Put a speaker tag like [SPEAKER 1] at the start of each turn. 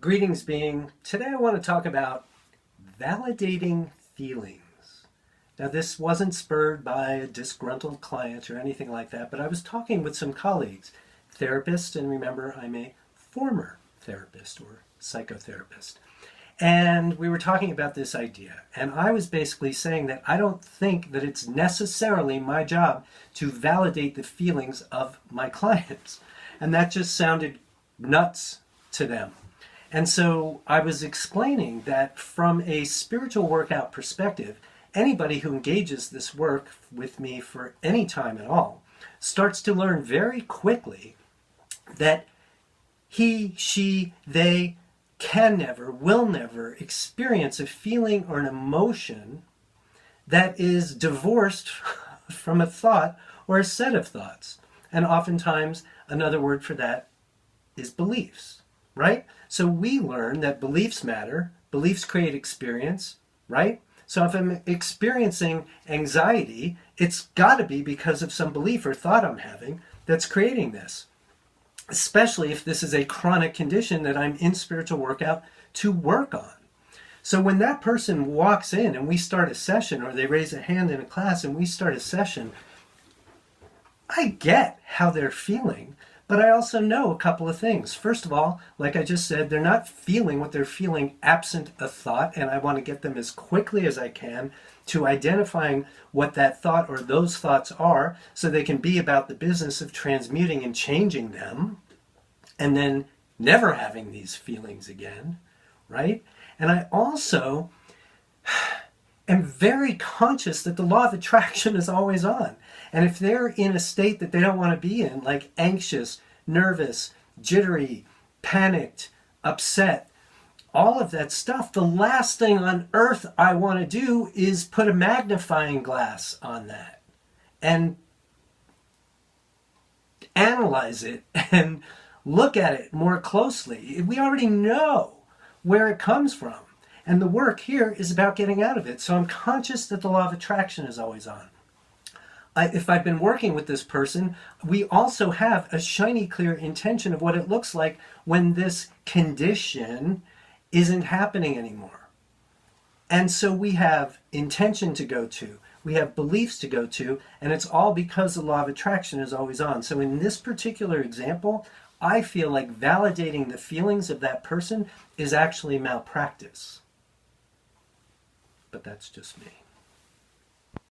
[SPEAKER 1] Greetings, being. Today I want to talk about validating feelings. Now, this wasn't spurred by a disgruntled client or anything like that, but I was talking with some colleagues, therapists, and remember, I'm a former therapist or psychotherapist. And we were talking about this idea, and I was basically saying that I don't think that it's necessarily my job to validate the feelings of my clients. And that just sounded nuts to them. And so I was explaining that from a spiritual workout perspective, anybody who engages this work with me for any time at all starts to learn very quickly that he, she, they can never, will never experience a feeling or an emotion that is divorced from a thought or a set of thoughts. And oftentimes, another word for that is beliefs, right? So we learn that beliefs matter, beliefs create experience, right? So if I'm experiencing anxiety, it's got to be because of some belief or thought I'm having that's creating this, especially if this is a chronic condition that I'm in spiritual workout to work on. So when that person walks in and we start a session, or they raise a hand in a class and we start a session, I get how they're feeling. But I also know a couple of things. First of all, like I just said, they're not feeling what they're feeling absent a thought, and I want to get them as quickly as I can to identifying what that thought or those thoughts are so they can be about the business of transmuting and changing them and then never having these feelings again, right? And I also am very conscious that the law of attraction is always on. And if they're in a state that they don't want to be in, like anxious, nervous, jittery, panicked, upset, all of that stuff, the last thing on earth I want to do is put a magnifying glass on that and analyze it and look at it more closely. We already know where it comes from. And the work here is about getting out of it. So I'm conscious that the law of attraction is always on. If I've been working with this person, we also have a shiny, clear intention of what it looks like when this condition isn't happening anymore. And so we have intention to go to, we have beliefs to go to, and it's all because the law of attraction is always on. So in this particular example, I feel like validating the feelings of that person is actually malpractice. But that's just me.